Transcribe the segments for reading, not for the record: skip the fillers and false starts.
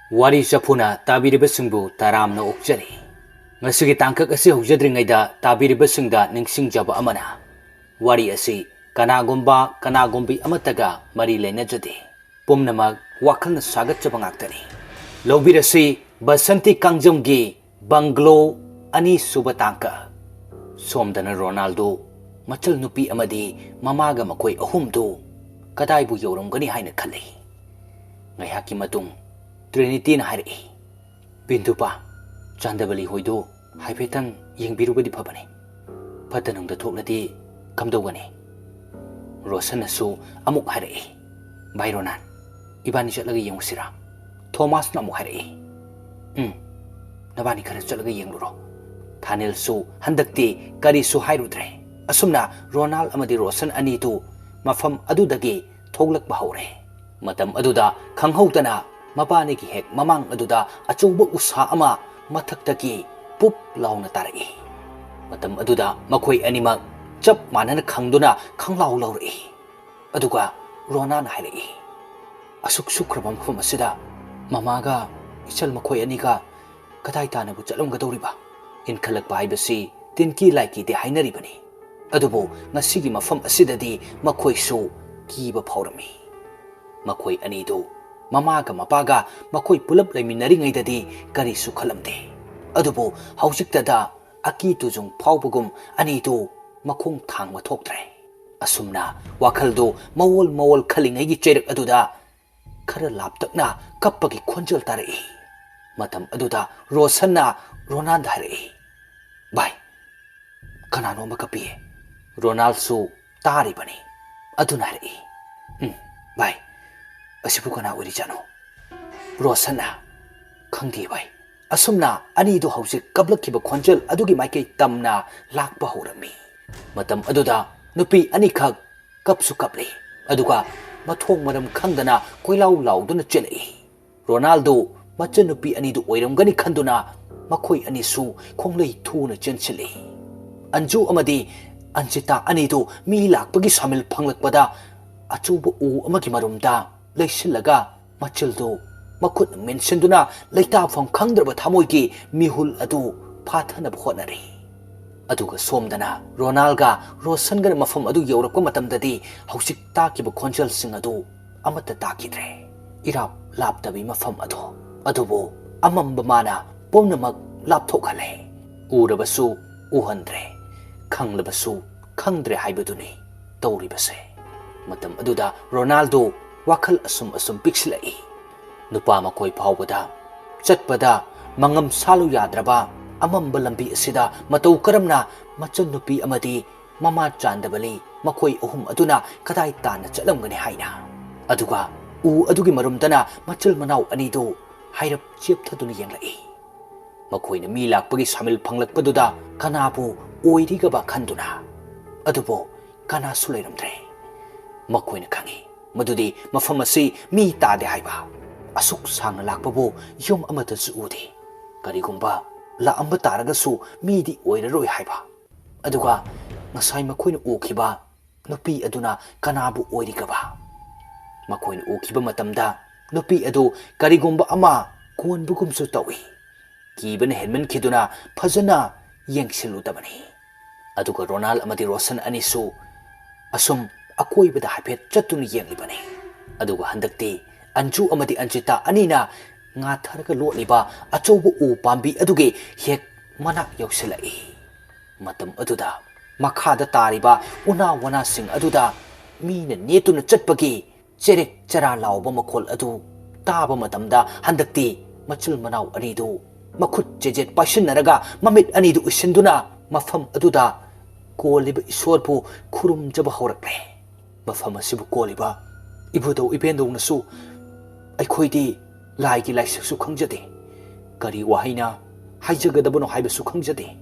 Wari Chapuna Tabiribasingbu Taramna Okjari. Ngasugi tangkak asi hujadringayda Tabiribasingda ningsingjaba amana. Wari asi kanagumbi amataga mari lenajade. Pumnamag wakalna sagatjaba ngaktani. Lobirasi Basanti Kangjamgi Banglo ani suba tangka. Somdana Ronaldo machal nupi amadi mamaga makoi ahumdu kadaibu yorumgani haina khali. Ngayhaki matung Trinity na hari Bintupa Chandabali hoido haifetang yengbirubadi phabani Patanungda thokladi kamdogani Rosanasu amuk hari Byronan Ibani chatlaga yengusira Thomas na amuk hari Nabani khara chatlaga yengluro Thanil su handakti kari su hairudre Asumna Ronald amadi Rosan ani tu mafam adudagi thoklak bahore Matam aduda khanghautana Mapani ki hek mamang aduda achuba usha ama mathaktaki pup launa tarai matam aduda makoi anima chap manana khangduna khanglau lauri aduga rona na hairi asuk sukrabam phum asida mamaga ichal makoi aniga kadai tana bu chalum gadoriba in khalak bai basi tinki laiki de hainari bani adubu ngasigi mafam asidadi makoi su kiba phawrami makoi anido Mamaga mapaga makoi pulap laiminnaringayda kari su khalamde adubu haujiktada aki tujung phawbagum anidu makhong thangma thoktre asumna wakhaldo mawol khalingaygi cheirak aduda khara laptakna kappagi khonjal tarai matam aduda Rosanna Ronald harai bai kanano makapi Ronald su tari bani aduna harai bai Asipu kana uri jano Rosana khangdi bai asumna ani do haujik kablakhiba khonjal adugi maikei tamna lakpa horami matam aduda nupi ani khak kapsu kapli aduga mathong maram khangdana koilau lauduna chelei Ronaldo macha nupi ani do oiramgani khanduna makhoi ani su khonglei thuna chenchili anju amadi anjita ani do mi lakpagi samil phanglakpada achubu u amagi marumda Laisilaga machildo makut menshinduna laita fam khangdraba thamoigi mihul adu phathana bhonari aduga somdana Ronalga Rosangar mafam adu yaurakpa matamdadi hausik takiba khonjal sing adu amata takidre irap laptabi mafam adu adubo amamba mana pomnamak lapthokhale urabasu uhandre khanglabasu khangdre haibaduni tawribase matam aduda Ronaldo Wakal asum pixilai Nupa makoi phawbada chatpada mangam salu yadraba amamba lambi asida matau karamna machan nupi amadi mama chandabali makoi ahum aduna kadai tana chalamgani haina aduga adugi marumdana machal manau anido hairap chepthaduna yenglai makoina mi lakpagi samil phanglakpaduda kanabu oirigaba khanduna adubo kana sulairamdre makoina khangi Madudi mafamasi mi tade haiba asuk sang lakpabu yum amata su udi karigumba la amba taragasu mi di oiraroi haiba aduga ngasai makoina ukhiba nupi aduna kanabu oirigaba makoina ukhiba matamda nupi adu karigumba ama konbugum su tawi kibana helmen khiduna phajana yengsilu tabani aduga Ronald amadi Rosan anisu asum akoi bada haipet chatun yenglibani aduga handakti anju amadi anjita anina nga tharga lotliba achobu u pambi aduge hek mana yausilai matam aduda makhada tariba una wana sing aduda mina netuna chatpagi cherek chara lawba makhol adu taba matamda handakti machil manau anidu makhut jejet pashinaraga mamit anidu isinduna mafam aduda koliba isorpu khurum jaba horakle Mafam asibu koliba ibudaw ipendong nasu ay koidi laigi laisaksu khangjade kari wahina haijagadabano haibasu khangjade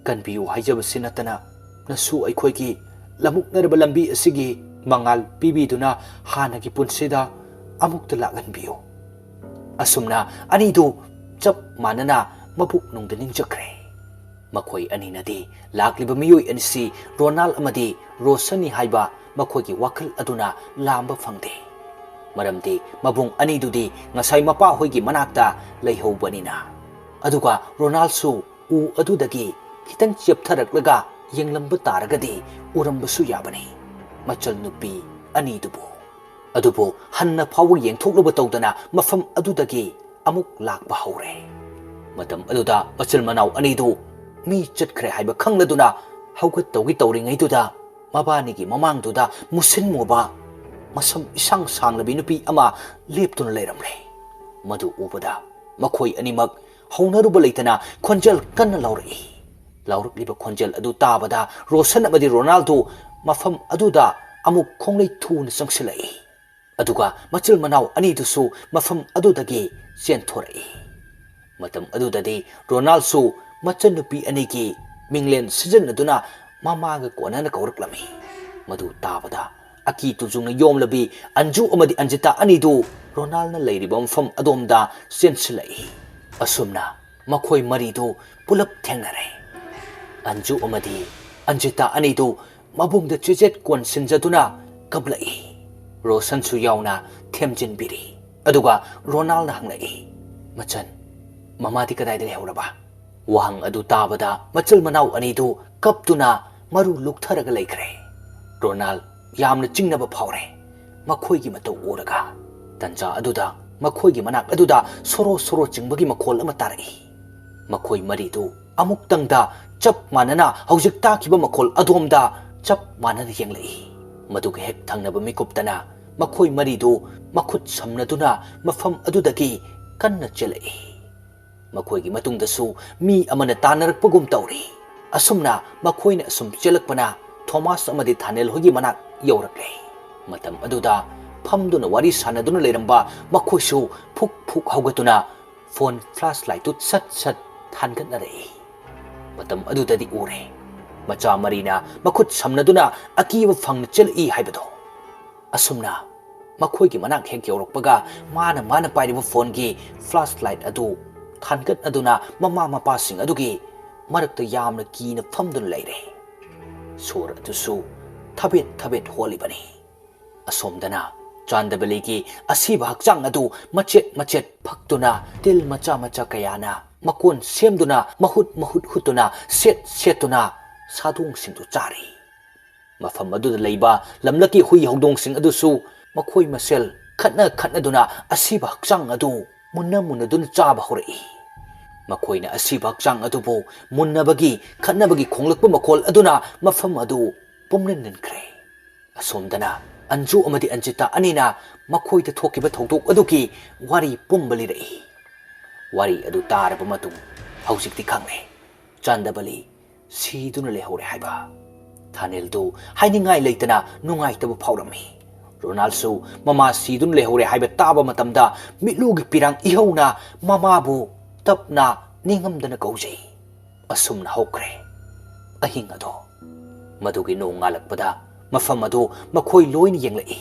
kanbiu haijabasi natana nasu ay koigi lamuknaraba lambi asigi mangal pibiduna hanagi punsida amukta laganbiu asumna anidu chap manana mapuk nungda ningjakre makhoi aninadi lakliba miyoi anisi Ronald amadi Rosani haiba makhoi ki wakal aduna lamba phangde ꯃꯔꯝꯗꯤ ꯃꯕꯨꯡ ꯑꯅꯤꯗꯨꯗꯤ ꯉꯁꯥꯏ ꯃꯄꯥ ꯍꯣꯏꯒꯤ ꯃꯅꯥꯛꯇ ꯂꯩꯍꯧꯕꯅꯤꯅ ꯑꯗꯨꯒ ꯔꯣꯅꯥꯜꯁꯨ ꯎ ꯑꯗꯨꯗꯒꯤ ꯈꯤꯇꯪ ꯆꯦꯞꯊꯔꯛꯂꯒ ꯌꯦꯡꯂꯝꯕ ꯇꯥꯔꯒꯗꯤ ꯎꯔꯝꯕꯁꯨ ꯌꯥꯕꯅꯤ ꯃꯆꯜ ꯅꯨꯄꯤ ꯑꯅꯤꯗꯨꯕꯨ ꯑꯗꯨꯕꯨ ꯍꯟꯅ ꯐꯥꯎꯕ ꯌꯦꯡꯊꯣꯛꯂꯨꯕ ꯇꯧꯗꯅ ꯃꯐꯝ ꯑꯗꯨꯗꯒꯤ ꯑꯃꯨꯛ ꯂꯥꯛꯄ ꯍꯧꯔꯦ ꯃꯇꯝ ꯑꯗꯨꯗ ꯃꯆꯜ ꯃꯅꯥꯎ ꯑꯅꯤꯗꯨ ꯃꯤ ꯆꯠꯈ꯭ꯔꯦ ꯍꯥꯏꯕ ꯈꯪꯂꯗꯨꯅ ꯍꯧꯒꯠꯇꯧꯒꯤ ꯇꯧꯔꯤꯉꯩꯗꯨꯗ ꯃꯕꯥꯅꯤꯒꯤ ꯃꯃꯥꯡꯗꯨꯗ ꯃꯨꯁꯤꯟ ꯃꯨꯕ ꯃꯁꯝ ꯏꯁꯥꯡ ꯁꯥꯡꯂꯕꯤ ꯅꯨꯄꯤ ꯑꯃ ꯂꯦꯞꯇꯨꯅ ꯂꯩꯔꯝꯂꯦ ꯃꯗꯨ ꯎꯕꯗ ꯃꯈꯣꯏ ꯑꯅꯤꯃꯛ ꯍꯧꯅꯔꯨꯕ ꯂꯩꯇꯅ ꯈꯣꯟꯖꯦꯜ ꯀꯟꯅ ꯂꯥꯎꯔꯛꯏ ꯂꯥꯎꯔꯛꯂꯤꯕ ꯈꯣꯟꯖꯦꯜ ꯑꯗꯨ ꯇꯥꯕꯗ ꯔꯣꯁꯟ ꯑꯃꯗꯤ ꯔꯣꯅꯥꯜꯗꯣ ꯃꯐꯝ ꯑꯗꯨꯗ ꯑꯃꯨꯛ ꯈꯣꯡꯂꯩ ꯊꯨꯅ ꯆꯪꯁꯤꯜꯂꯛꯏ ꯑꯗꯨꯒ ꯃꯆꯤꯜ ꯃꯅꯥꯎ ꯑꯅꯤꯗꯨꯁꯨ ꯃꯐꯝ ꯑꯗꯨꯗꯒꯤ ꯆꯦꯟꯊꯣꯔꯛꯏ ꯃꯇꯝ ꯑꯗꯨꯗꯗꯤ ꯔꯣꯅꯥꯜꯁꯨ ꯃꯆꯟꯅꯨꯄꯤ ꯑꯅꯤꯒꯤ ꯃꯤꯡꯂꯦꯟ ꯁꯤꯖꯤꯟꯅꯗꯨꯅ ꯃꯃꯥꯒ ꯀꯣꯟꯅꯅ ꯀꯧꯔꯛꯂꯝꯃꯤ ꯃꯗꯨ ꯇꯥꯕꯗ ꯑꯀꯤ ꯇꯨꯖꯨꯡꯅ ꯌꯣꯝꯂꯕꯤ ꯑꯟꯖꯨ ꯑꯃꯗꯤ ꯑꯟꯖꯤꯇꯥ ꯑꯅꯤꯗꯨ ꯔꯣꯅꯥꯜꯅ ꯂꯩꯔꯤꯕ ꯃꯐꯝ ꯑꯗꯣꯝꯗ ꯆꯦꯟꯁꯤꯜꯂꯛꯏ ꯑꯁꯨꯝꯅ ꯃꯈꯣꯏ ꯃꯔꯤꯗꯨ ꯄꯨꯂꯞ ꯊꯦꯡꯅꯔꯦ ꯑꯟꯖꯨ ꯑꯃꯗꯤ ꯑꯟꯖꯤꯇꯥ ꯑꯅꯤꯗꯨ ꯃꯕꯨꯡꯗ ꯆꯦꯆꯦꯠ ꯀꯣꯟꯁꯤꯟꯖꯗꯨꯅ ꯀꯞꯂꯛꯏ ꯔꯣꯁꯟꯁꯨ ꯌꯥꯎꯅ ꯊꯦꯝꯖꯤꯟꯕꯤꯔꯤ ꯑꯗꯨꯒ ꯔꯣꯅꯥꯜꯅ ꯍꯪꯂꯛꯏ ꯃꯆꯟ ꯃꯃꯥꯗꯤ ꯀꯗꯥꯏꯗ ꯂꯩꯍꯧꯔꯕ ꯋꯥꯍꯪ ꯑꯗꯨ ꯇꯥꯕꯗ ꯃꯆꯜ ꯃꯅꯥꯎ ꯑꯅꯤꯗꯨ ꯀꯞꯇꯨꯅ ꯃꯔꯨ ꯂꯨꯛꯊꯔꯒ ꯂꯩꯈ꯭ꯔꯦ ꯔꯣꯅꯥꯜ ꯌꯥꯝꯅ ꯆꯤꯡꯅꯕ ꯐꯥꯎꯔꯦ ꯃꯈꯣꯏꯒꯤ ꯃꯇꯧ ꯎꯔꯒ ꯇꯟꯖꯥ ꯑꯗꯨꯗ ꯃꯈꯣꯏꯒꯤ ꯃꯅꯥꯛ ꯑꯗꯨꯗ ꯁꯣꯔꯣ ꯁꯣꯔꯣ ꯆꯤꯡꯕꯒꯤ ꯃꯈꯣꯜ ꯑꯃ ꯇꯥꯔꯛꯏ ꯃꯈꯣꯏ ꯃꯔꯤꯗꯨ ꯑꯃꯨꯛꯇꯪꯗ ꯆꯞ ꯃꯥꯟꯅꯅ ꯍꯧꯖꯤꯛ ꯇꯥꯈꯤꯕ ꯃꯈꯣꯜ ꯑꯗꯣꯝꯗ ꯆꯞ ꯃꯥꯟꯅꯅ ꯌꯦꯡꯂꯛꯏ ꯃꯗꯨꯒ ꯍꯦꯛ ꯊꯪꯅꯕ ꯃꯤꯀꯨꯞꯇꯅ ꯃꯈꯣꯏ ꯃꯔꯤꯗꯨ ꯃꯈꯨꯠ ꯁꯝꯅꯗꯨꯅ ꯃꯐꯝ ꯑꯗꯨꯗꯒꯤ ꯀꯟꯅ ꯆꯦꯜꯂꯛꯏ ꯃꯈꯣꯏꯒꯤ ꯃꯇꯨꯡꯗꯁꯨ ꯃꯤ ꯑꯃꯅ ꯇꯥꯟꯅꯔꯛꯄꯒꯨꯝ ꯇꯧꯔꯤ ꯑꯁꯨꯝꯅ ꯃꯈꯣꯏꯅ ꯑꯁꯨꯝ ꯆꯦꯜꯂꯛꯄꯅ ꯊꯣꯃꯥꯁ ꯑꯃꯗꯤ ꯊꯥꯅꯦꯜ ꯍꯣꯏꯒꯤ ꯃꯅꯥꯛ ꯌꯧꯔꯛꯂꯦ ꯃꯇꯝ ꯑꯗꯨꯗ ꯐꯝꯗꯨꯅ ꯋꯥꯔꯤ ꯁꯥꯟꯅꯗꯨꯅ ꯂꯩꯔꯝꯕ ꯃꯈꯣꯏꯁꯨ ꯐꯨꯛ ꯐꯨꯛ ꯍꯧꯒꯠꯇꯨꯅ ꯐꯣꯟ ꯐ꯭ꯂꯥꯁ ꯂꯥꯏꯠꯇꯨ ꯁꯠ ꯁꯠ ꯊꯥꯟꯒꯠꯅꯔꯛꯏ ꯃꯇꯝ ꯑꯗꯨꯗꯗꯤ ꯎꯔꯦ ꯃꯆꯥ ꯃꯔꯤꯅ ꯃꯈꯨꯠ ꯁꯝꯅꯗꯨꯅ ꯑꯀꯤꯕ ꯐꯪꯅ ꯆꯦꯜꯂꯛꯏ ꯍꯥꯏꯕꯗꯣ ꯑꯁꯨꯝꯅ ꯃꯈꯣꯏꯒꯤ ꯃꯅꯥꯛ ꯍꯦꯛ ꯌꯧꯔꯛꯄꯒ ꯃꯥꯅ ꯄꯥꯏꯔꯤꯕ ꯐꯣꯟꯒꯤ ꯐ꯭ꯂꯥꯁ ꯂꯥꯏꯠ ꯑꯗꯨ ꯊꯥꯟꯒꯠꯅꯗꯨꯅ ꯃꯃꯥ ꯃꯄꯥꯁꯤꯡ ꯑꯗꯨꯒꯤ ꯃꯔꯛꯇ ꯌꯥꯝꯅ ꯀꯤꯅ ꯐꯝꯗꯨꯅ ꯂꯩꯔꯦ ꯁꯣꯔ ꯑꯗꯨꯁꯨ ꯊꯕꯦꯠ ꯊꯕꯦꯠ ꯍꯣꯜꯂꯤꯕꯅꯤ ꯑꯁꯣꯝꯗꯅ ꯆꯥꯟꯗꯕꯂꯤꯒꯤ ꯑꯁꯤꯕ ꯍꯛꯆꯥꯡ ꯑꯗꯨ ꯃꯆꯦꯠ ꯃꯆꯦꯠ ꯐꯛꯇꯨꯅ ꯇꯤꯜ ꯃꯆꯥ ꯃꯆꯥ ꯀꯌꯥꯅ ꯃꯀꯣꯟ ꯁꯦꯝꯗꯨꯅ ꯃꯍꯨꯠ ꯍꯨꯠꯇꯨꯅ ꯁꯦꯠꯇꯨꯅ ꯁꯥꯗꯣꯡꯁꯤꯡꯗꯨ ꯆꯥꯔꯤ ꯃꯐꯝ ꯑꯗꯨꯗ ꯂꯩꯕ ꯂꯝꯂꯛꯀꯤ ꯍꯨꯏ ꯍꯧꯗꯣꯡꯁꯤꯡ ꯑꯗꯨꯁꯨ ꯃꯈꯣꯏ ꯃꯁꯦꯜ ꯈꯠꯅꯗꯨꯅ ꯑꯁꯤꯕ ꯍꯛꯆꯥꯡ ꯑꯗꯨ ꯃꯨꯟꯅꯗꯨꯅ ꯆꯥꯕ ꯍꯧꯔꯛꯏ ꯃꯈꯣꯏꯅ ꯑꯁꯤꯕ ꯍꯛꯆꯥꯡ ꯑꯗꯨꯕꯨ ꯃꯨꯟꯅꯕꯒꯤ ꯈꯠꯅꯕꯒꯤ ꯈꯣꯡꯂꯛꯄ ꯃꯈꯣꯜ ꯑꯗꯨꯅ ꯃꯐꯝ ꯑꯗꯨ ꯄꯨꯝꯅꯤꯟꯈ꯭ꯔꯦ ꯑꯁꯣꯝꯗꯅ ꯑꯟꯖꯨ ꯑꯃꯗꯤ ꯑꯟꯖꯤꯇꯥ ꯑꯅꯤꯅ ꯃꯈꯣꯏꯗ ꯊꯣꯛꯈꯤꯕ ꯊꯧꯗꯣꯛ ꯑꯗꯨꯒꯤ ꯋꯥꯔꯤ ꯄꯨꯝꯕ ꯂꯤꯔꯛꯏ ꯋꯥꯔꯤ ꯑꯗꯨ ꯇꯥꯔꯕ ꯃꯇꯨꯡ ꯍꯧꯖꯤꯛꯇꯤ ꯈꯪꯂꯦ ꯆꯥꯟꯗꯕꯂꯤ ꯁꯤꯗꯨꯅ ꯂꯩꯍꯧꯔꯦ ꯍꯥꯏꯕ ꯊꯥꯅꯦꯜꯗꯨ ꯍꯥꯏꯅꯤꯡꯉꯥꯏ ꯂꯩꯇꯅ ꯅꯨꯡꯉꯥꯏꯇꯕ ꯐꯥꯎꯔꯝꯃꯤ ꯔꯣꯅꯥꯜꯁꯨ ꯃꯃꯥ ꯁꯤꯗꯨꯅ ꯂꯩꯍꯧꯔꯦ ꯍꯥꯏꯕ ꯇꯥꯕ ꯃꯇꯝꯗ ꯃꯤꯠꯂꯨꯒꯤ ꯄꯤꯔꯥꯡ ꯏꯍꯧꯅ ꯃꯃꯥꯕꯨ ꯇꯞꯅ ꯅꯤꯡꯉꯝꯗꯅ ꯀꯧꯖꯩ ꯑꯁꯨꯝꯅ ꯍꯧꯈ꯭ꯔꯦ ꯑꯍꯤꯡ ꯑꯗꯣ ꯃꯗꯨꯒꯤ ꯅꯣꯡ ꯉꯥꯜꯂꯛꯄꯗ ꯃꯐꯝ ꯑꯗꯨ ꯃꯈꯣꯏ ꯂꯣꯏꯅ ꯌꯦꯡꯂꯛꯏ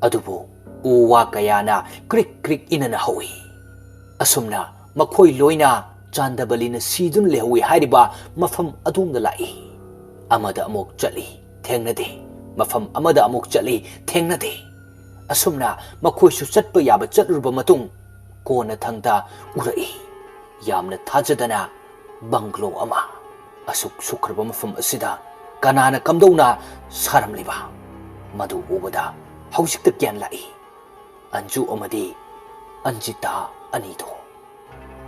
ꯑꯗꯨꯕꯨ ꯎ ꯋꯥ ꯀꯌꯥꯅ ꯀ꯭ꯔꯤꯛ ꯀ꯭ꯔꯤꯛ ꯏꯅꯅ ꯍꯧꯏ ꯑꯁꯨꯝꯅ ꯃꯈꯣꯏ ꯂꯣꯏꯅ ꯆꯥꯟꯗꯕꯂꯤꯅ ꯁꯤꯗꯨꯅ ꯂꯩꯍꯧꯏ ꯍꯥꯏꯔꯤꯕ ꯃꯐꯝ ꯑꯗꯣꯝꯗ ꯂꯥꯛꯏ ꯑꯃꯗ ꯑꯃꯨꯛ ꯆꯠꯂꯤ ꯊꯦꯡꯅꯗꯦ ꯃꯐꯝ ꯑꯃꯗ ꯑꯃꯨꯛ ꯆꯠꯂꯤ ꯊꯦꯡꯅꯗꯦ ꯑꯁꯨꯝꯅ ꯃꯈꯣꯏꯁꯨ ꯆꯠꯄ ꯌꯥꯕ ꯆꯠꯂꯨꯔꯕ ꯃꯇꯨꯡ ꯀꯣꯟꯅ ꯊꯪꯗ ꯎꯔꯛꯏ ꯌꯥꯝꯅ ꯊꯥꯖꯗꯅ ꯕꯪꯒ꯭ꯂꯣ ꯑꯃ ꯑꯁꯨꯛ ꯁꯨꯈ꯭ꯔꯕ ꯃꯐꯝ ꯑꯁꯤꯗ ꯀꯅꯥꯅ ꯀꯝꯗꯧꯅ ꯁꯥꯔꯝꯂꯤꯕ ꯃꯗꯨ ꯎꯕꯗ ꯍꯧꯖꯤꯛꯇ ꯒ꯭ꯌꯥꯟ ꯂꯥꯛꯏ ꯑꯟꯖꯨ ꯑꯃꯗꯤ ꯑꯟꯖꯤꯇꯥ ꯑꯅꯤꯗꯨ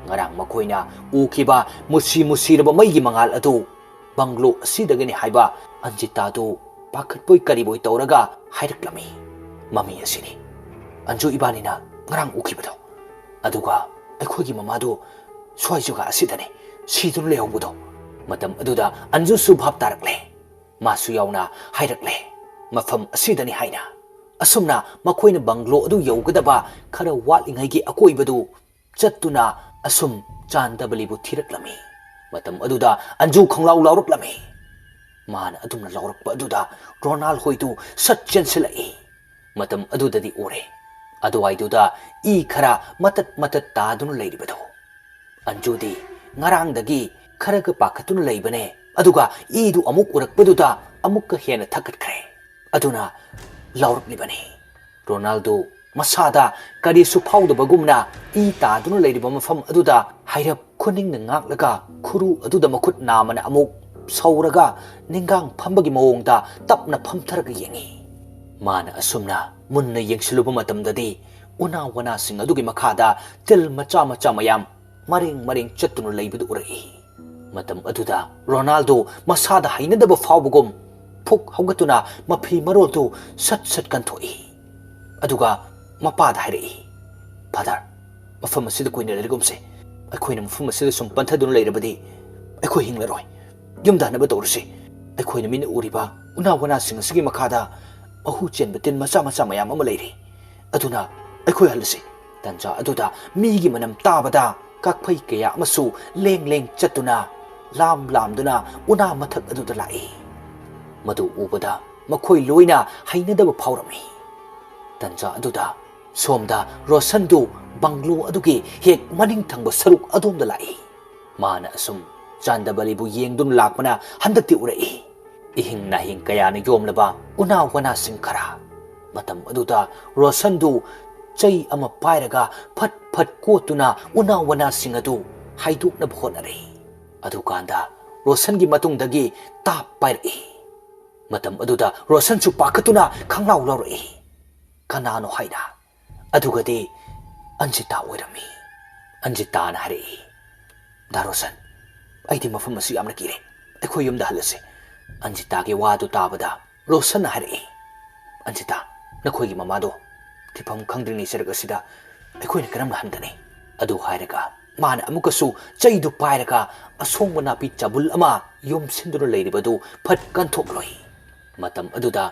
ꯉꯔꯥꯡ ꯃꯈꯣꯏꯅ ꯎꯈꯤꯕ ꯃꯨꯁꯤꯔꯕ ꯃꯩꯒꯤ ꯃꯉꯥꯜ ꯑꯗꯨ ꯕꯪꯒ꯭ꯂꯣ ꯑꯁꯤꯗꯒꯤꯅꯤ ꯍꯥꯏꯕ ꯑꯟꯖꯤꯇꯥꯗꯨ ꯄꯥꯈꯠꯄꯣꯏ ꯀꯔꯤꯕꯣꯏ ꯇꯧꯔꯒ ꯍꯥꯏꯔꯛꯂꯝꯃꯤ ꯃꯃꯤ ꯑꯁꯤꯅꯤ ꯑꯟꯖꯨ ꯏꯕꯥꯅꯤꯅ ꯉꯔꯥꯡ ꯎꯈꯤꯕꯗꯣ ꯑꯗꯨꯒ ꯑꯩꯈꯣꯏꯒꯤ ꯃꯃꯥꯗꯨ ꯁ꯭ꯋꯥꯏ ꯖꯒꯥ ꯑꯁꯤꯗꯅꯤ ꯁꯤꯗꯨꯅ ꯂꯩꯍꯧꯕꯗꯣ ꯃꯇꯝ ꯑꯗꯨꯗ ꯑꯟꯖꯨꯁꯨ ꯚꯥꯞ ꯇꯥꯔꯛꯂꯦ ꯃꯥꯁꯨ ꯌꯥꯎꯅ ꯍꯥꯏꯔꯛꯂꯦ ꯃꯐꯝ ꯑꯁꯤꯗꯅꯤ ꯍꯥꯏꯅ ꯑꯁꯨꯝꯅ ꯃꯈꯣꯏꯅ ꯕꯪꯒ꯭ꯂꯣ ꯑꯗꯨ ꯌꯧꯒꯗꯕ ꯈꯔ ꯋꯥꯠꯂꯤꯉꯩꯒꯤ ꯑꯀꯣꯏꯕꯗꯨ ꯆꯠꯇꯨꯅ ꯑꯁꯨꯝ ꯆꯥꯟꯗꯕꯂꯤꯕꯨ ꯊꯤꯔꯛꯂꯝꯃꯤ ꯃꯇꯝ ꯑꯗꯨꯗ ꯑꯟꯖꯨ ꯈꯪꯂꯥꯎ ꯂꯥꯎꯔꯛꯂꯝꯃꯤ ꯃꯥꯅ ꯑꯗꯨꯝꯅ ꯂꯥꯎꯔꯛꯄ ꯑꯗꯨꯗ ꯔꯣꯅꯥꯜ ꯍꯣꯏꯗꯨ ꯁꯠ ꯆꯦꯟꯁꯤꯜꯂꯛꯏ ꯃꯇꯝ ꯑꯗꯨꯗꯗꯤ ꯎꯔꯦ ꯑꯗꯨꯋꯥꯏꯗꯨꯗ ꯏ ꯈꯔ ꯃꯇꯠ ꯇꯥꯗꯨꯅ ꯂꯩꯔꯤꯕꯗꯣ ꯑꯟꯖꯨꯗꯤ ꯉꯔꯥꯡꯗꯒꯤ ꯈꯔꯒ ꯄꯥꯈꯠꯇꯨꯅ ꯂꯩꯕꯅꯦ ꯑꯗꯨꯒ ꯏꯗꯨ ꯑꯃꯨꯛ ꯎꯔꯛꯄꯗꯨꯗ ꯑꯃꯨꯛꯀ ꯍꯦꯟꯅ ꯊꯛꯀꯠꯈ꯭ꯔꯦ ꯑꯗꯨꯅ ꯂꯥꯎꯔꯛꯂꯤꯕꯅꯤ Ronaldo masada karisu faudabagumna I taduna leiriba mafam aduda hairap khuningna ngaklega khuru aduda makhut namana amuk sauraga ningang phambagi mawongda tapna phamtharaga yengi mana asumna munna yengsiluba matamdadi una wana sing adugi makhada til macha mayam maring chattunu leibadu urai matam aduda Ronaldo masada hainadaba faubagum phuk haugatuna mafi maroltu sat kanthoi aduga mapada hairei father mafam asida koina lerigumse aikoina mafam asida sum panthaduna leirabadi aiko hinglaroi yumdanaba tawruse aikoina mina uriba una wana sing asigi makhada ahu chenba tin macha mayam ama leiri aduna aiko halse tanja aduda migi manam tabada kakphai kaya amasu leng chattuna lam duna una mathak aduda lai madu ubada makhoi loina hainadaba phauramni tanja aduda somda Rosandu banglo adugi hek maning thangba saruk adomda lai mana asum Chandabalibu yengdun lakmana handakti urai ihing na hing kaya na yomlaba una wana singkara matam aduda Rosandu chay ama pairaga phat kotuna una wana singadu haiduk na bhonare adukanda Rosan gi matungdagi tap pairai matam aduda Rosan chu pakatuna khanglaw lawrai kanano haina adugadi Anjita oirami Anjita na hari da Rosan aidi mafam asu yamna kire akhoi yumda halase Anjita ge wadu tabada Rosan na hari Anjita nakhoi gi mamado tifam khangdrini seragasida akhoi ni karam handane adu hairaga mana amukasu chaidu pairaga asongba napi chabul ama yom sindura leiribadu phat kanthok matam aduda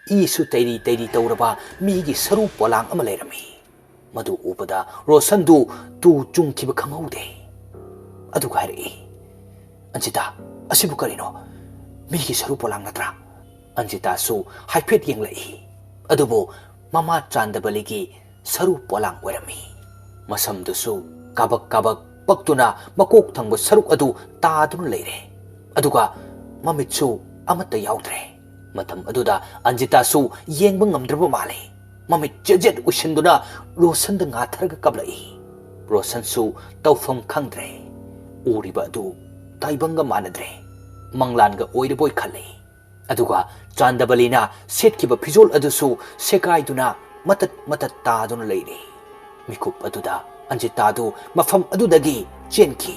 isu tairi tauraba migi saru polang ama leirami madu ubada Rosandu tu chungkiba khamaude adu gairi Anjita asibu karino migi saru polang natra Anjita su haiphet yenglai adubo mama Chandabaligi saru polang oirami masamdu su kabak paktuna makok thangba saruk adu tadun leire aduga mamitsu amata yaudre matam aduda Anjita su yengba ngamdraba male mamit jejet usinduna Rosan da ngatharaga kablai Rosan su tawfam khangdre uriba adu taibanga manadre manglanga oiriboi khale aduga Chandabalina setkiba phijol adusu sekaiduna matat taduna leire mikup aduda Anjita du mafam adudagi chenki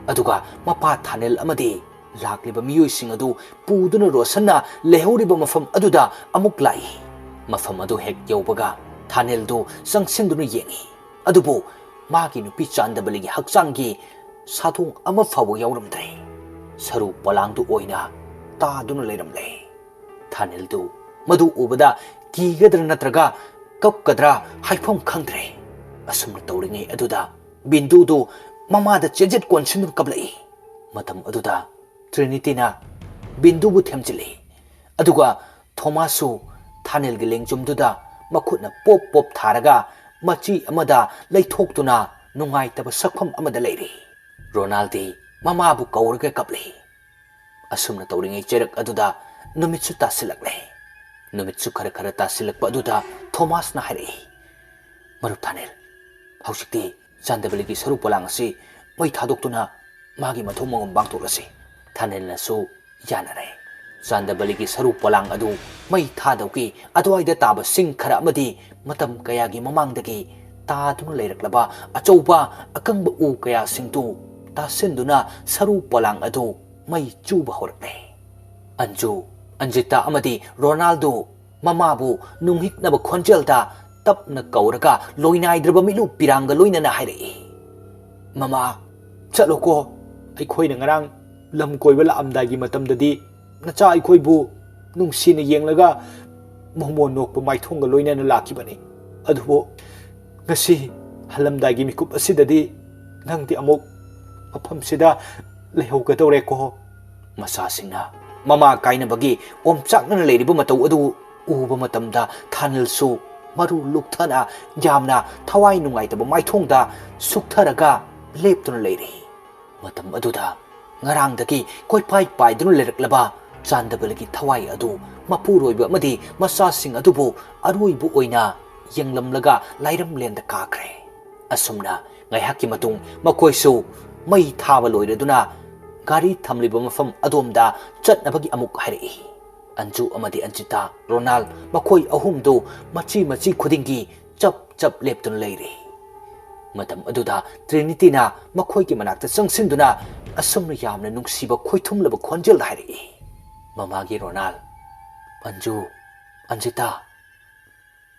aduga mapa thanel amadi lakliba miyoi adu puduna Rosanna lehoriba mafam aduda amuk lai mafam adu hek yaubaga thanel du sangsinduna yengi adubu magi nupi Chandabaligi hakchangi sathung ama fawo yauramdre saru palang du oina taduna leiramle thanel du madu ubada kigadra natraga kapkadra haifam khangdre asumna tawringai aduda bindu du mamada chejet konsinur kablai matam aduda Trinity na bindu bu themjili aduga Thomasu Thanel gi lengjumduda makhutna pop tharaga machi amada leithoktuna nungai taba sakham amada leiri Ronaldi mama bu kauraga kablai asumna tawringai cherak aduda numitsu tasilakle numitsu khara tasilakpa aduda Thomas na hari marup Thanel hausikti Chandabaligi saru polang asi mai thadoktuna magi mathum mangom bangtolasi Thanel na su yanare Chandabaligi saru polang adu mai thadauki adwaida taba sing khara amadi matam kayagi mamangdagi taduna leiraklaba achouba akangba u kaya singtu tasinduna saru polang adu mai chuba horakle Anjita amadi Ronaldo mamabu nunghiknaba khonjelda tapna kauraga loinaidraba milu piranga loinana hairei mama chaloko aikhoina ngarang lam koiba laamdagi matamdadi nacha aikhoibu nungsina yenglaga mohmon nokpa maithonga loinana lakibani adubo ngasi halamdagi mikup asidadi nangdi amuk mafamsida lehaugadore ko masasingna mama kainabagi omchakna leiriba matau adu uba matamda Thanel su maru lukthana jamna thawai nungai taba maithongda suktharaga leptuna leiri matam aduda ngarangdagi koipai paiduna leraklaba Chandabaligi thawai adu mapuroiba amadi masasing adubu aruibu oina ꯌꯦꯡꯂꯝꯂꯒ ꯂꯥꯏꯔꯝꯂꯦꯟꯗ ꯀꯥꯈ꯭ꯔꯦ꯫ ꯑꯁꯨꯝꯅ ꯉꯥꯏꯍꯥꯛꯀꯤ ꯃꯇꯨꯡ ꯃꯈꯣꯏꯁꯨ ꯃꯩ ꯊꯥꯕ ꯂꯣꯏꯔꯗꯨꯅ ꯒꯥꯔꯤ ꯊꯝꯂꯤꯕ ꯃꯐꯝ ꯑꯗꯣꯝꯗ ꯆꯠꯅꯕꯒꯤ ꯑꯃꯨꯛ ꯍꯥꯏꯔꯛꯏ꯫ ꯑꯟꯖꯨ ꯑꯃꯗꯤ ꯑꯟꯖꯤꯇꯥ, ꯔꯣꯅꯥꯜ ꯃꯈꯣꯏ ꯑꯍꯨꯝꯗꯨ ꯃꯆꯤ ꯈꯨꯗꯤꯡꯒꯤ ꯆꯞ ꯂꯦꯞꯇꯨꯅ ꯂꯩꯔꯤ꯫ ꯃꯇꯝ ꯑꯗꯨꯗ ꯇ꯭ꯔꯤꯅꯤꯇꯤꯅ ꯃꯈꯣꯏꯒꯤ ꯃꯅꯥꯛꯇ ꯆꯪꯁꯤꯟꯗꯨꯅ ꯑꯁꯨꯝꯅ ꯌꯥꯝꯅ ꯅꯨꯡꯁꯤꯕ ꯈꯣꯏꯊꯨꯝꯂꯕ ꯈꯣꯟꯖꯦꯜꯗ ꯍꯥꯏꯔꯛꯏ꯫ ꯃꯃꯥꯒꯤ ꯔꯣꯅꯥꯜ, ꯑꯟꯖꯨ, ꯑꯟꯖꯤꯇꯥ,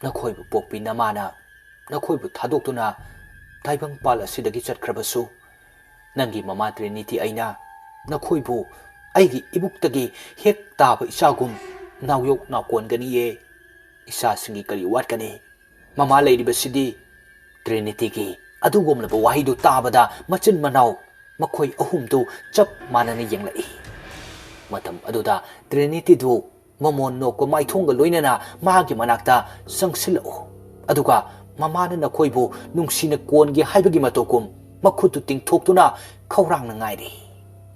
ꯅꯈꯣꯏꯕꯨ ꯄꯣꯛꯄꯤ ꯅꯃꯥꯅ ꯅꯈꯣꯏꯕꯨ ꯊꯥꯗꯣꯛꯇꯨꯅ ꯇꯥꯏꯕꯪꯄꯥꯜ ꯑꯁꯤꯗꯒꯤ ꯆꯠꯈ꯭ꯔꯕꯁꯨ ꯅꯪꯒꯤ ꯃꯃꯥ ꯇ꯭ꯔꯤꯅꯤꯇꯤ ꯑꯩꯅ ꯅꯈꯣꯏꯕꯨ ꯑꯩꯒꯤ ꯏꯕꯨꯛꯇꯒꯤ ꯍꯦꯛ ꯇꯥꯕ ꯏꯆꯥꯒꯨꯝ ꯅꯥꯎꯌꯣꯛ ꯅꯥꯎꯀꯣꯟꯒꯅꯤꯌꯦ꯫ ꯏꯆꯥꯁꯤꯡꯒꯤ ꯀꯔꯤ ꯋꯥꯠꯀꯅꯤ? ꯃꯃꯥ ꯂꯩꯔꯤꯕꯁꯤꯗꯤ꯫ ꯇ꯭ꯔꯤꯅꯤꯇꯤꯒꯤ ꯑꯗꯨꯒꯨꯝꯂꯕ ꯋꯥꯍꯩꯗꯨ ꯇꯥꯕꯗ ꯃꯆꯤꯟ ꯃꯅꯥꯎ ꯃꯈꯣꯏ ꯑꯍꯨꯝꯗꯨ ꯆꯞ ꯃꯥꯟꯅꯅ ꯌꯦꯡꯂꯛꯏ꯫ ꯃꯇꯝ ꯑꯗꯨꯗ ꯇ꯭ꯔꯤꯅꯤꯇꯤꯗꯨ ꯃꯃꯣꯟ ꯅꯣꯛꯄ ꯃꯥꯏꯊꯣꯡꯒ ꯂꯣꯏꯅꯅ ꯃꯥꯒꯤ ꯃꯅꯥꯛꯇ ꯆꯪꯁꯤꯜꯂꯛꯎ, ꯑꯗꯨꯒ ꯃꯃꯥꯅ ꯅꯈꯣꯏꯕꯨ ꯅꯨꯡꯁꯤꯅ ꯀꯣꯟꯒꯦ ꯍꯥꯏꯕꯒꯤ ꯃꯇꯧꯒꯨꯝ ꯃꯈꯨꯠꯇꯨ ꯇꯤꯡꯊꯣꯛꯇꯨꯅ ꯈꯧꯔꯥꯡꯅ ꯉꯥꯏꯔꯤ꯫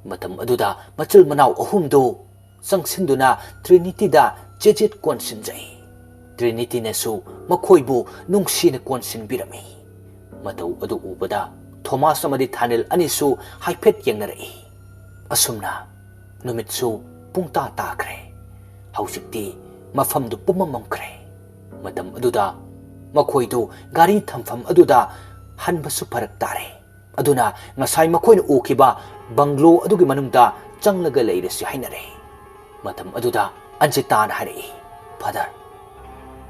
ꯃꯇꯝ ꯑꯗꯨꯗ ꯃꯆꯤꯜ ꯃꯅꯥꯎ ꯑꯍꯨꯝꯗꯨ ꯆꯪꯁꯤꯟꯗꯨꯅ ꯇ꯭ꯔꯤꯅꯤꯇꯤꯗ ꯆꯦꯖꯦꯠ ꯀꯣꯟꯁꯤꯟꯖꯩ꯫ ꯇ꯭ꯔꯤꯅꯤꯇꯤꯅꯁꯨ ꯃꯈꯣꯏꯕꯨ ꯅꯨꯡꯁꯤꯅ ꯀꯣꯟꯁꯤꯟꯕꯤꯔꯝꯃꯤ꯫ ꯃꯇꯧ ꯑꯗꯨ ꯎꯕꯗ ꯊꯣꯃꯥꯁ ꯑꯃꯗꯤ ꯊꯥꯅꯦꯜ ꯑꯅꯤꯁꯨ ꯍꯥꯏꯐꯦꯠ ꯌꯦꯡꯅꯔꯛꯏ꯫ ꯑꯁꯨꯝꯅ ꯅꯨꯃꯤꯠꯁꯨ ꯄꯨꯡꯇꯥ ꯇꯥꯈ꯭ꯔꯦ꯫ ꯍꯧꯖꯤꯛꯇꯤ ꯃꯐꯝꯗꯨ ꯄꯨꯝꯃꯝꯈ꯭ꯔꯦ꯫ ꯃꯇꯝ ꯑꯗꯨꯗ ꯃꯈꯣꯏꯗꯨ ꯒꯥꯔꯤ ꯊꯝꯐꯝ ꯑꯗꯨꯗ ꯍꯟꯕꯁꯨ ꯐꯔꯛ ꯇꯥꯔꯦ꯫ ꯑꯗꯨꯅ ꯉꯁꯥꯏ ꯃꯈꯣꯏꯅ ꯎꯈꯤꯕ ꯕꯪꯒ꯭ꯂꯣ ꯑꯗꯨꯒꯤ ꯃꯅꯨꯡꯗ ꯆꯪꯂꯒ ꯂꯩꯔꯁꯤ ꯍꯥꯏꯅꯔꯦ꯫ ꯃꯇꯝ ꯑꯗꯨꯗ ꯑꯟꯖꯤꯇꯥꯅ ꯍꯥꯏꯔꯛꯏ, ꯐꯥꯗꯔ,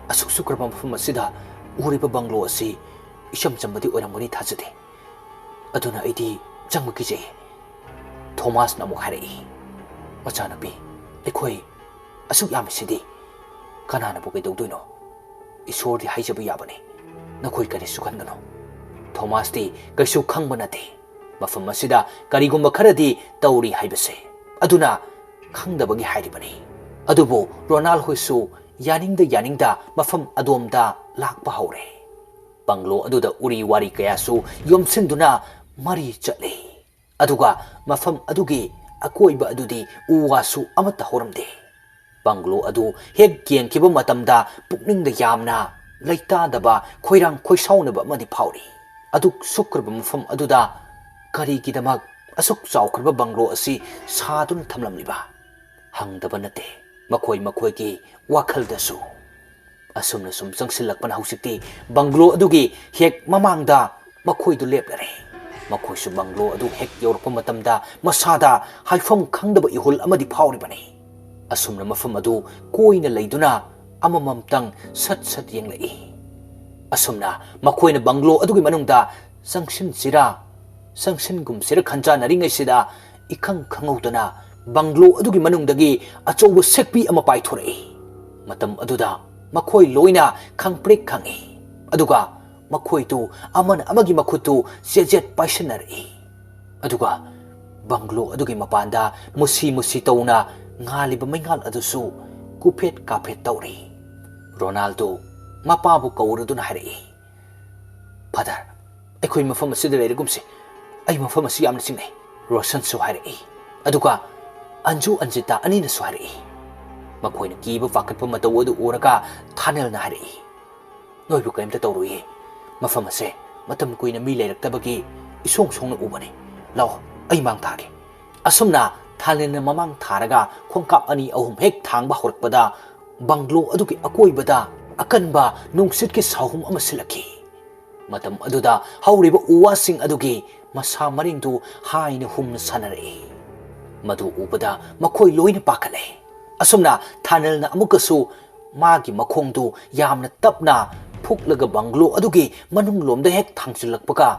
ꯑꯁꯨꯛ ꯁꯨꯈ꯭ꯔꯕ ꯃꯐꯝ ꯑꯁꯤꯗ ꯎꯔꯤꯕ ꯕꯪꯒ꯭ꯂꯣ ꯑꯁꯤ ꯏꯆꯝ ꯆꯝꯕꯗꯤ ꯑꯣꯏꯔꯝꯒꯅꯤ ꯊꯥꯖꯗꯦ, ꯑꯗꯨꯅ ꯑꯩꯗꯤ ꯆꯪꯕ ꯀꯤꯖꯩ꯫ ꯊꯣꯃꯥꯁꯅ ꯑꯃꯨꯛ ꯍꯥꯏꯔꯛꯏ, ꯃꯆꯥꯅꯨꯄꯤ, ꯑꯩꯈꯣꯏ ꯑꯁꯨꯛ ꯌꯥꯝꯃꯤꯁꯤꯗꯤ ꯀꯅꯥꯅꯕꯨ ꯀꯩꯗꯧꯗꯣꯏꯅꯣ? ꯏꯁꯣꯔꯗꯤ ꯍꯥꯏꯖꯕ ꯌꯥꯕꯅꯤ, ꯅꯈꯣꯏ ꯀꯔꯤꯁꯨ ꯈꯟꯒꯅꯨ꯫ ꯊꯣꯃꯥꯁꯇꯤ ꯀꯩꯁꯨ ꯈꯪꯕ ꯅꯠꯇꯦ ꯃꯐꯝ ꯑꯁꯤꯗ ꯀꯔꯤꯒꯨꯝꯕ ꯈꯔꯗꯤ ꯇꯧꯔꯤ ꯍꯥꯏꯕꯁꯦ, ꯑꯗꯨꯅ ꯈꯪꯗꯕꯒꯤ ꯍꯥꯏꯔꯤꯕꯅꯤ꯫ ꯑꯗꯨꯕꯨ ꯔꯣꯅꯥꯜ ꯍꯣꯏꯁꯨ ꯌꯥꯅꯤꯡꯗ ꯃꯐꯝ ꯑꯗꯣꯝꯗ ꯂꯥꯛꯄ ꯍꯧꯔꯦ꯫ ꯕꯪꯒ꯭ꯂꯣ ꯑꯗꯨꯗ ꯎꯔꯤ ꯋꯥꯔꯤ ꯀꯌꯥꯁꯨ ꯌꯣꯝꯁꯤꯟꯗꯨꯅ ꯃꯔꯤ ꯆꯠꯂꯤ, ꯑꯗꯨꯒ ꯃꯐꯝ ꯑꯗꯨꯒꯤ ꯑꯀꯣꯏꯕ ꯑꯗꯨꯗꯤ ꯎ ꯋꯥꯁꯨ ꯑꯃꯠꯇ ꯍꯧꯔꯝꯗꯦ꯫ ꯕꯪꯒ꯭ꯂꯣ ꯑꯗꯨ ꯍꯦꯛ ꯌꯦꯡꯈꯤꯕ ꯃꯇꯝꯗ ꯄꯨꯛꯅꯤꯡꯗ ꯌꯥꯝꯅ ꯂꯩꯇꯥꯗꯕ ꯈꯣꯏꯔꯥꯡ ꯈꯣꯏꯁꯥꯎꯅꯕ ꯑꯃꯗꯤ ꯐꯥꯎꯔꯤ꯫ ꯑꯗꯨꯛ ꯁꯨꯈ꯭ꯔꯕ ꯃꯐꯝ ꯑꯗꯨꯗ ꯀꯔꯤꯒꯤꯗꯃꯛ ꯑꯁꯨꯛ ꯆꯥꯎꯈ꯭ꯔꯕ ꯕꯪꯒ꯭ꯂꯣ ꯑꯁꯤ ꯁꯥꯗꯨꯅ ꯊꯝꯂꯝꯂꯤꯕ? ꯍꯪꯗꯕ ꯅꯠꯇꯦ ꯃꯈꯣꯏꯒꯤ ꯋꯥꯈꯜꯗꯁꯨ꯫ ꯑꯁꯨꯝꯅ ꯁꯨꯝ ꯆꯪꯁꯤꯜꯂꯛꯄꯅ ꯍꯧꯖꯤꯛꯇꯤ ꯕꯪꯒ꯭ꯂꯣ ꯑꯗꯨꯒꯤ ꯍꯦꯛ ꯃꯃꯥꯡꯗ ꯃꯈꯣꯏꯗꯨ ꯂꯦꯞꯂꯔꯦ꯫ ꯃꯈꯣꯏꯁꯨ ꯕꯪꯒ꯭ꯂꯣ ꯑꯗꯨ ꯍꯦꯛ ꯌꯧꯔꯛꯄ ꯃꯇꯝꯗ ꯃꯁꯥꯗ ꯍꯥꯏꯐꯝ ꯈꯪꯗꯕ ꯏꯍꯨꯜ ꯑꯃꯗꯤ ꯐꯥꯎꯔꯤꯕꯅꯤ꯫ ꯑꯁꯨꯝꯅ ꯃꯐꯝ ꯑꯗꯨ ꯀꯣꯏꯅ ꯂꯩꯗꯨꯅ ꯑꯃꯃꯝꯇꯪ ꯁꯠ ꯌꯦꯡꯂꯛꯏ꯫ ꯑꯁꯨꯝꯅ ꯃꯈꯣꯏꯅ ꯕꯪꯒ꯭ꯂꯣ ꯑꯗꯨꯒꯤ ꯃꯅꯨꯡꯗ ꯆꯪꯁꯤꯟꯒꯨꯝꯁꯤꯔ ꯈꯟꯖꯥꯟꯅꯔꯤꯉꯩꯁꯤꯗ ꯏꯈꯪ ꯈꯪꯍꯧꯗꯅ ꯕꯪꯒ꯭ꯂꯣ ꯑꯗꯨꯒꯤ ꯃꯅꯨꯡꯗꯒꯤ ꯑꯆꯧꯕ ꯁꯦꯛꯄꯤ ꯑꯃ ꯄꯥꯏꯊꯣꯔꯛꯏ꯫ ꯃꯇꯝ ꯑꯗꯨꯗ ꯃꯈꯣꯏ ꯂꯣꯏꯅ ꯈꯪꯄ꯭ꯔꯦꯛ ꯈꯪꯏ, ꯑꯗꯨꯒ ꯃꯈꯣꯏꯗꯨ ꯑꯃꯅ ꯑꯃꯒꯤ ꯃꯈꯨꯠꯇꯨ ꯆꯦꯖꯦꯠ ꯄꯥꯏꯁꯤꯟꯅꯔꯛꯏ꯫ ꯑꯗꯨꯒ ꯕꯪꯒ꯭ꯂꯣ ꯑꯗꯨꯒꯤ ꯃꯄꯥꯟꯗ ꯃꯨꯁꯤ ꯇꯧꯅ ꯉꯥꯜꯂꯤꯕ ꯃꯩꯉꯥꯜ ꯑꯗꯨꯁꯨ ꯀꯨꯐꯦꯠ ꯀꯥꯐꯦꯠ ꯇꯧꯔꯤ꯫ ꯔꯣꯅꯥꯜꯗꯣ ꯃꯄꯥꯕꯨ ꯀꯧꯔꯗꯨꯅ ꯍꯥꯏꯔꯛꯏ, ꯐꯥꯗꯔ, ꯑꯩꯈꯣꯏ ꯃꯐꯝ ꯑꯁꯤꯗ ꯂꯩꯔꯒꯨꯝꯁꯤ, ꯑꯩ ꯃꯐꯝ ꯑꯁꯤ ꯌꯥꯝꯅ ꯆꯤꯡꯅꯩ꯫ ꯔꯣꯁꯟꯁꯨ ꯍꯥꯏꯔꯛꯏ, ꯑꯗꯨꯒ ꯑꯟꯖꯨ ꯑꯟꯖꯤꯇꯥ ꯑꯅꯤꯅꯁꯨ ꯍꯥꯏꯔꯛꯏ꯫ ꯃꯈꯣꯏꯅ ꯀꯤꯕ ꯄꯥꯈꯠꯄ ꯃꯇꯧ ꯑꯗꯨ ꯎꯔꯒ ꯊꯥꯅꯦꯜꯅ ꯍꯥꯏꯔꯛꯏ, ꯅꯣꯏꯕꯨ ꯀꯔꯤꯝꯇ ꯇꯧꯔꯣꯏꯌꯦ, ꯃꯐꯝ ꯑꯁꯦ ꯃꯇꯝ ꯀꯨꯏꯅ ꯃꯤ ꯂꯩꯔꯛꯇꯕꯒꯤ ꯏꯁꯣꯡ ꯁꯣꯡꯅ ꯎꯕꯅꯤ, ꯂꯥꯛꯑꯣ ꯑꯩ ꯃꯥꯡ ꯊꯥꯒꯦ꯫ ꯑꯁꯨꯝꯅ ꯊꯥꯅꯦꯜꯅ ꯃꯃꯥꯡ ꯊꯥꯔꯒ ꯈꯣꯡꯀꯥꯞ 2-3 ꯍꯦꯛ ꯊꯥꯡꯕ ꯍꯧꯔꯛꯄꯗ ꯕꯪꯒ꯭ꯂꯣ ꯑꯗꯨꯒꯤ ꯑꯀꯣꯏꯕꯗ ꯑꯀꯟꯕ ꯅꯨꯡꯁꯤꯠꯀꯤ ꯁꯥꯍꯨꯝ ꯑꯃ ꯁꯤꯜꯂꯛꯈꯤ꯫ ꯃꯇꯝ ꯑꯗꯨꯗ ꯍꯧꯔꯤꯕ ꯎ ꯋꯥꯁꯤꯡ ꯑꯗꯨꯒꯤ ꯃꯁꯥ ꯃꯔꯤꯡꯗꯨ ꯍꯥꯏꯅ ꯍꯨꯝꯅ ꯁꯥꯟꯅꯔꯛꯏ꯫ ꯃꯗꯨ ꯎꯕꯗ ꯃꯈꯣꯏ ꯂꯣꯏꯅ ꯄꯥꯈꯠꯂꯦ꯫ ꯑꯁꯨꯝꯅ ꯊꯥꯅꯦꯜꯅ ꯑꯃꯨꯛꯀꯁꯨ ꯃꯥꯒꯤ ꯃꯈꯣꯡꯗꯨ ꯌꯥꯝꯅ ꯇꯞꯅ ꯐꯨꯛꯂꯒ ꯕꯪꯒ꯭ꯂꯣ ꯑꯗꯨꯒꯤ ꯃꯅꯨꯡꯂꯣꯝꯗ ꯍꯦꯛ ꯊꯥꯡꯖꯤꯜꯂꯛꯄꯒ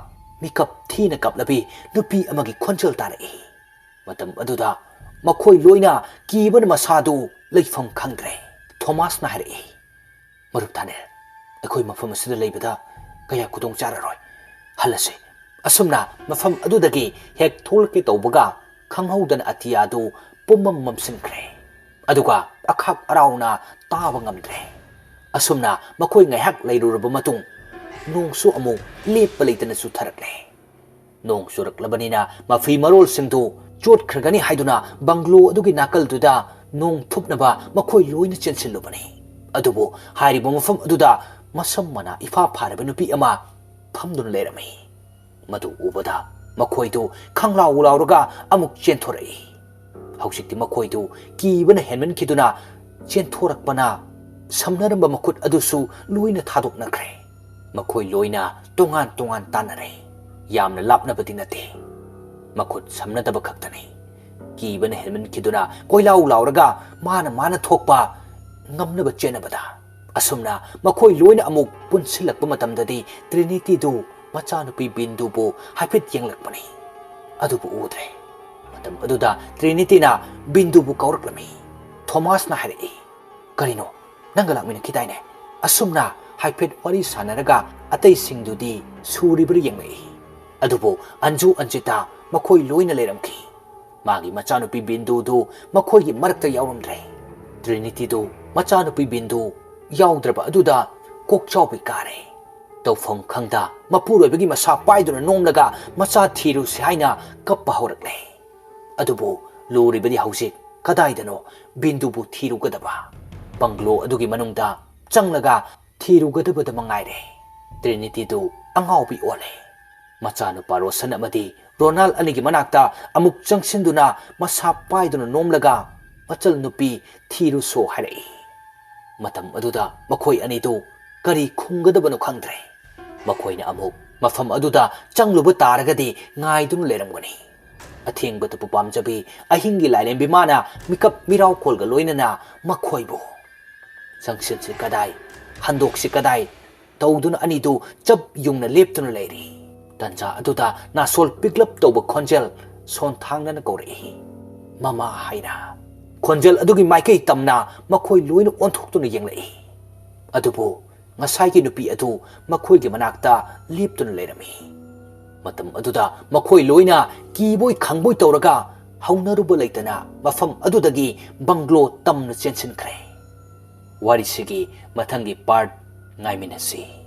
ꯃꯤꯀꯞ ꯊꯤꯅ ꯀꯞꯂꯕꯤ ꯅꯨꯄꯤ ꯑꯃꯒꯤ ꯈꯣꯟꯖꯦꯜ ꯇꯥꯔꯛꯏ꯫ ꯃꯇꯝ ꯑꯗꯨꯗ ꯃꯈꯣꯏ ꯂꯣꯏꯅ ꯀꯤꯕꯅ ꯃꯁꯥꯗꯨ ꯂꯩꯐꯝ ꯈꯪꯗ꯭ꯔꯦ꯫ ꯊꯣꯃꯥꯁꯅ ꯍꯥꯏꯔꯛꯏ, ꯃꯔꯨꯞ ꯊꯥꯅꯦꯜ, ꯑꯩꯈꯣꯏ ꯃꯐꯝ ꯑꯁꯤꯗ ꯂꯩꯕꯗ ꯀꯌꯥ ꯈꯨꯗꯣꯡ ꯆꯥꯔꯔꯣꯏ, ꯍꯜꯂꯁꯤ꯫ ꯑꯁꯨꯝꯅ ꯃꯐꯝ ꯑꯗꯨꯗꯒꯤ ꯍꯦꯛ ꯊꯣꯛꯂꯛꯀꯦ ꯇꯧꯕꯒ ꯈꯪꯍꯧꯗꯅ ꯑꯇꯤꯌꯥꯗꯨ ꯃꯝꯁꯤꯟꯈ꯭ꯔꯦ, ꯑꯗꯨꯒ ꯑꯈꯥꯛ ꯑꯔꯥꯎꯅ ꯇꯥꯕ ꯉꯝꯗ꯭ꯔꯦ꯫ ꯑꯁꯨꯝꯅ ꯃꯈꯣꯏ ꯉꯥꯏꯍꯥꯛ ꯂꯩꯔꯨꯔꯕ ꯃꯇꯨꯡ ꯅꯣꯡꯁꯨ ꯑꯃꯨꯛ ꯂꯦꯞꯄ ꯂꯩꯇꯅ ꯆꯨꯊꯔꯛꯂꯦ꯫ ꯅꯣꯡ ꯆꯨꯔꯛꯂꯕꯅꯤꯅ ꯃꯐꯤ ꯃꯔꯣꯜꯁꯤꯡꯗꯨ ꯆꯣꯠꯈ꯭ꯔꯒꯅꯤ ꯍꯥꯏꯗꯨꯅ ꯕꯪꯒ꯭ꯂꯣ ꯑꯗꯨꯒꯤ ꯅꯥꯀꯜꯗꯨꯗ ꯅꯣꯡ ꯊꯨꯞꯅꯕ ꯃꯈꯣꯏ ꯂꯣꯏꯅ ꯆꯦꯟꯁꯤꯜꯂꯨꯕꯅꯤ꯫ ꯑꯗꯨꯕꯨ ꯍꯥꯏꯔꯤꯕ ꯃꯐꯝ ꯑꯗꯨꯗ masam mana ifa pharabe nupi ama phamdun lerami madu ubada makhoi tu khanglau ulauraga amuk chenthorei hausikti makhoi tu kibana henman kiduna chentorakpana samnaramba makut adusu loina thadoknakre makhoi loina tongan tongan tanare yamna lapnabati nate makut samnadaba khaktani kibana henman kiduna koilau lauraga mana thokpa ngamnaba chenabada asumna makhoi loina amuk punsilakpa matamdadi Trinity du machanupi Bindu bu haipit yenglakpani adubu udre matam aduda Trinity na Bindu bu kauraklami Thomas na harai karino nangalakmina kitaine asumna haipit wari sanaraga atai singdudi suribri yenglai adubu Anju Anjita makhoi loina leramki magi machanupi Bindu du makhoi gi marakta yawramdre Trinity du machanupi Bindu yaudraba aduda kokchaupi kare tawfam khangda mapurobagi masa paiduna nomlaga macha thiru saina kappa horakle adubu loribadi hausik kadaidano Bindu bu thiru gadaba banglo adugi manungda changlaga thiru gadabada mangaire Trinity du angaubi ole macha no Rosan amadi Ronald anigi manakta amuk changsinduna masa paiduna nomlaga machal nupi thiru so harai matam aduda makhoi anidu kari khunggadabano khangdre makhoi na amuk mafam aduda changluba taragadi ngaidun leramgani athengba tu pamjabi ahingi lailembi mana mikap mirau kolga loinana makhoi bu sangsin se kadai handok se kadai tawduna anidu chap yungna leptuna leiri tanja aduda na sol piklap toba khonjel son thangna na kore mama haina khonjel adugi maikei tamna makhoi loina onthoktuna yenglai adubu ngasai ki nupi adu makhoi gi manakta leptuna lerami matam aduda makhoi loina kiboi khangboi tawraga haunaruba leitana mafam adudagi banglo tamna chensin khre wari sigi mathangi part ngaiminasi